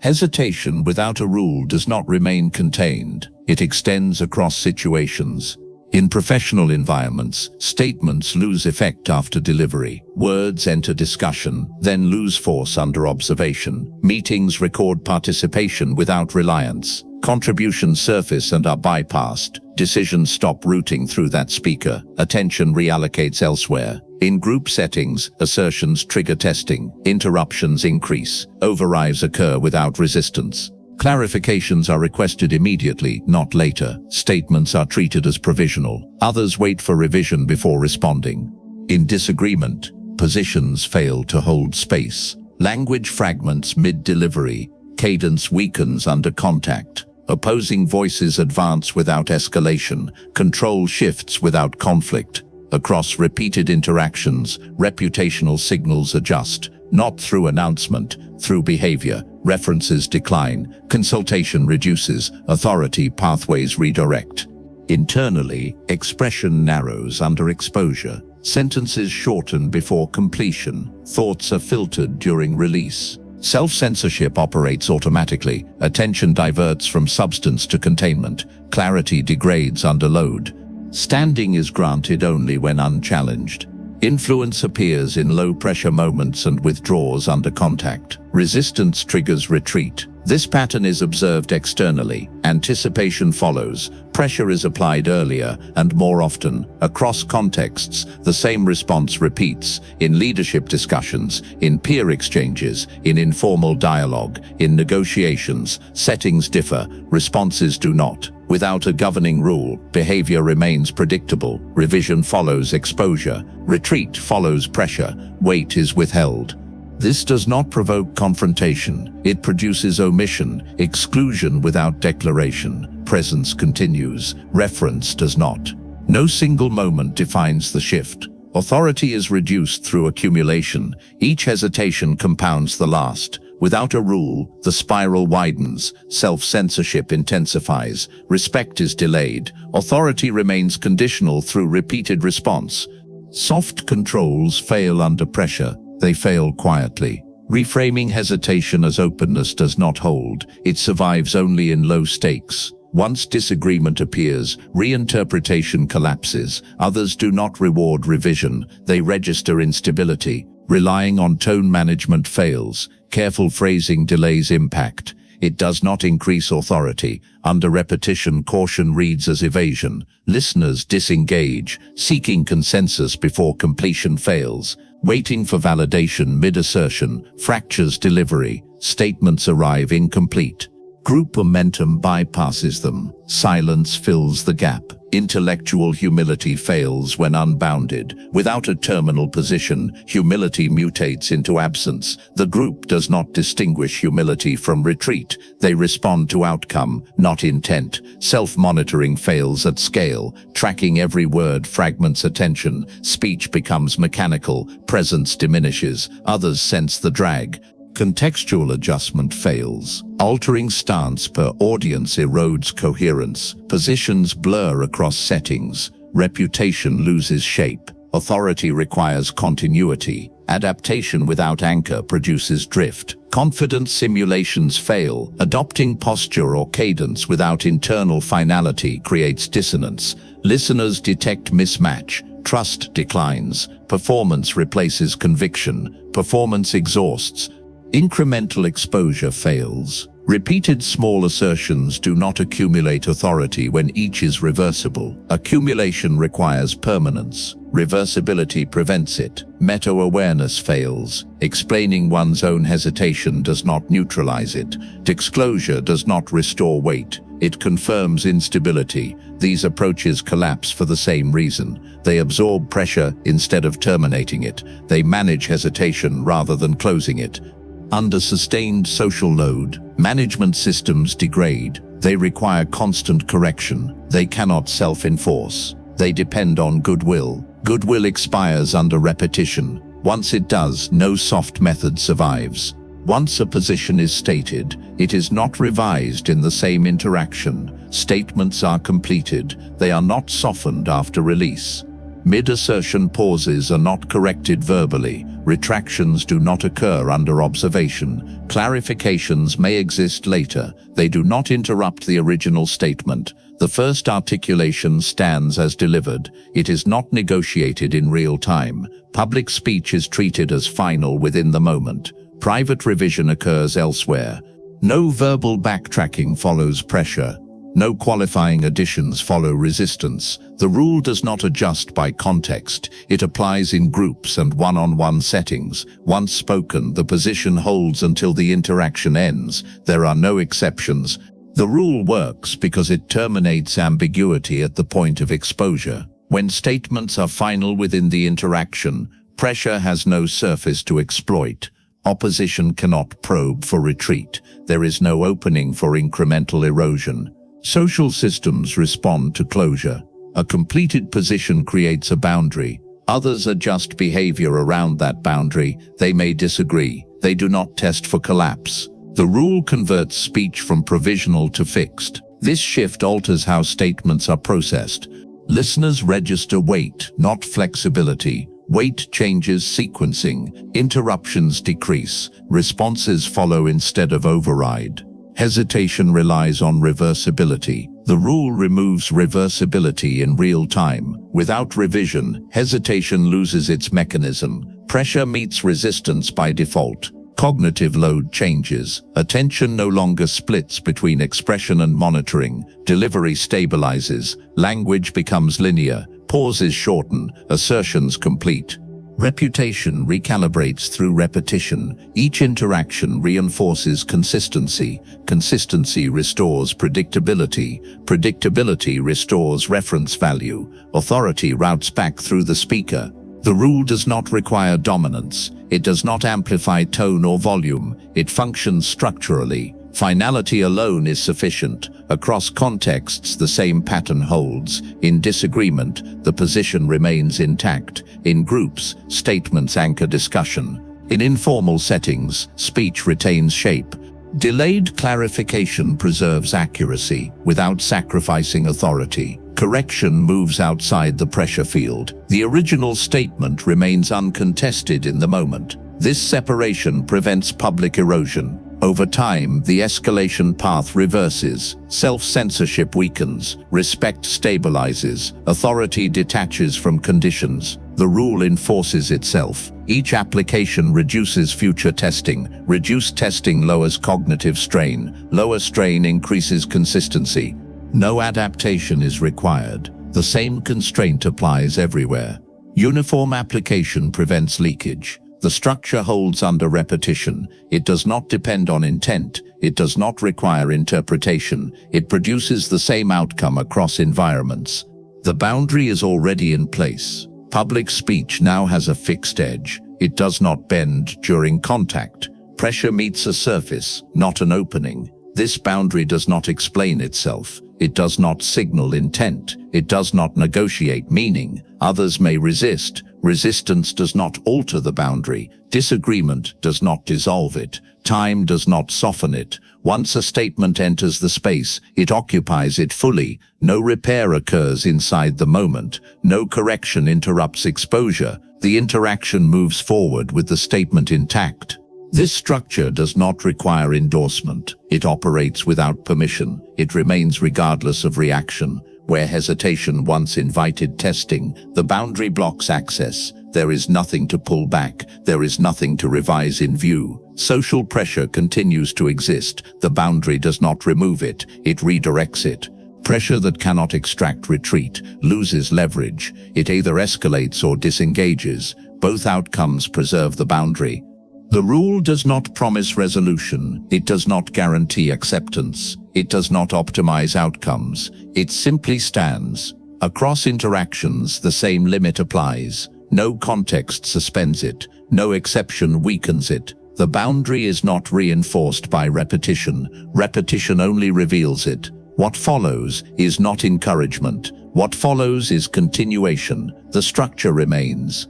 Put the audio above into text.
Hesitation without a rule does not remain contained. It extends across situations. In professional environments, statements lose effect after delivery. Words enter discussion, then lose force under observation. Meetings record participation without reliance. Contributions surface and are bypassed. Decisions stop routing through that speaker. Attention reallocates elsewhere. In group settings, assertions trigger testing. Interruptions increase. Overrides occur without resistance. Clarifications are requested immediately, not later. Statements are treated as provisional. Others wait for revision before responding. In disagreement, positions fail to hold space. Language fragments mid-delivery. Cadence weakens under contact. Opposing voices advance without escalation. Control shifts without conflict. Across repeated interactions, reputational signals adjust, not through announcement, through behavior. References decline, consultation reduces, authority pathways redirect. Internally, expression narrows under exposure. Sentences shorten before completion. Thoughts are filtered during release. Self-censorship operates automatically. Attention diverts from substance to containment. Clarity degrades under load. Standing is granted only when unchallenged. Influence appears in low-pressure moments and withdraws under contact. Resistance triggers retreat. This pattern is observed externally. Anticipation follows. Pressure is applied earlier and more often. Across contexts, the same response repeats. In leadership discussions, in peer exchanges, in informal dialogue, in negotiations, settings differ, responses do not. Without a governing rule, behavior remains predictable. Revision follows exposure. Retreat follows pressure. Weight is withheld. This does not provoke confrontation. It produces omission, exclusion without declaration. Presence continues. Reference does not. No single moment defines the shift. Authority is reduced through accumulation. Each hesitation compounds the last. Without a rule, the spiral widens. Self-censorship intensifies. Respect is delayed. Authority remains conditional through repeated response. Soft controls fail under pressure. They fail quietly. Reframing hesitation as openness does not hold. It survives only in low stakes. Once disagreement appears, reinterpretation collapses. Others do not reward revision. They register instability. Relying on tone management fails. Careful phrasing delays impact. It does not increase authority. Under repetition, caution reads as evasion. Listeners disengage, seeking consensus before completion fails. Waiting for validation mid-assertion fractures delivery. Statements arrive incomplete. Group momentum bypasses them. Silence fills the gap. Intellectual humility fails when unbounded. Without a terminal position, humility mutates into absence. The group does not distinguish humility from retreat. They respond to outcome, not intent. Self-monitoring fails at scale. Tracking every word fragments attention. Speech becomes mechanical. Presence diminishes. Others sense the drag. Contextual adjustment fails. Altering stance per audience erodes coherence. Positions blur across settings. Reputation loses shape. Authority requires continuity. Adaptation without anchor produces drift. Confidence simulations fail. Adopting posture or cadence without internal finality creates dissonance. Listeners detect mismatch. Trust declines. Performance replaces conviction. Performance exhausts. Incremental exposure fails. Repeated small assertions do not accumulate authority when each is reversible. Accumulation requires permanence. Reversibility prevents it. Meta-awareness fails. Explaining one's own hesitation does not neutralize it. Disclosure does not restore weight. It confirms instability. These approaches collapse for the same reason. They absorb pressure instead of terminating it. They manage hesitation rather than closing it. Under sustained social load, management systems degrade. They require constant correction. They cannot self-enforce. They depend on goodwill. Goodwill expires under repetition. Once it does, no soft method survives. Once a position is stated, it is not revised in the same interaction. Statements are completed. They are not softened after release. Mid-assertion pauses are not corrected verbally. Retractions do not occur under observation. Clarifications may exist later. They do not interrupt the original statement. The first articulation stands as delivered. It is not negotiated in real time. Public speech is treated as final within the moment. Private revision occurs elsewhere. No verbal backtracking follows pressure. No qualifying additions follow resistance. The rule does not adjust by context. It applies in groups and one-on-one settings. Once spoken, the position holds until the interaction ends. There are no exceptions. The rule works because it terminates ambiguity at the point of exposure. When statements are final within the interaction, pressure has no surface to exploit. Opposition cannot probe for retreat. There is no opening for incremental erosion. Social systems respond to closure. A completed position creates a boundary. Others adjust behavior around that boundary. They may disagree. They do not test for collapse. The rule converts speech from provisional to fixed. This shift alters how statements are processed. Listeners register weight, not flexibility. Weight changes sequencing. Interruptions decrease. Responses follow instead of override. Hesitation relies on reversibility. The rule removes reversibility in real time. Without revision, hesitation loses its mechanism. Pressure meets resistance by default. Cognitive load changes. Attention no longer splits between expression and monitoring. Delivery stabilizes. Language becomes linear. Pauses shorten. Assertions complete. Reputation recalibrates through repetition. Each interaction reinforces consistency. Consistency restores predictability. Predictability restores reference value. Authority routes back through the speaker. The rule does not require dominance. It does not amplify tone or volume. It functions structurally. Finality alone is sufficient. Across contexts, the same pattern holds. In disagreement, the position remains intact. In groups, statements anchor discussion. In informal settings, speech retains shape. Delayed clarification preserves accuracy without sacrificing authority. Correction moves outside the pressure field. The original statement remains uncontested in the moment. This separation prevents public erosion. Over time, the escalation path reverses. Self-censorship weakens. Respect stabilizes. Authority detaches from conditions. The rule enforces itself. Each application reduces future testing. Reduced testing lowers cognitive strain. Lower strain increases consistency. No adaptation is required. The same constraint applies everywhere. Uniform application prevents leakage. The structure holds under repetition. It does not depend on intent. It does not require interpretation. It produces the same outcome across environments. The boundary is already in place. Public speech now has a fixed edge. It does not bend during contact. Pressure meets a surface, not an opening. This boundary does not explain itself. It does not signal intent. It does not negotiate meaning. Others may resist. Resistance does not alter the boundary. Disagreement does not dissolve it. Time does not soften it. Once a statement enters the space, it occupies it fully. No repair occurs inside the moment. No correction interrupts exposure. The interaction moves forward with the statement intact. This structure does not require endorsement. It operates without permission. It remains regardless of reaction. Where hesitation once invited testing, the boundary blocks access. There is nothing to pull back. There is nothing to revise in view. Social pressure continues to exist. The boundary does not remove it. It redirects it. Pressure that cannot extract retreat loses leverage. It either escalates or disengages. Both outcomes preserve the boundary. The rule does not promise resolution. It does not guarantee acceptance. It does not optimize outcomes. It simply stands. Across interactions, the same limit applies. No context suspends it. No exception weakens it. The boundary is not reinforced by repetition. Repetition only reveals it. What follows is not encouragement. What follows is continuation. The structure remains.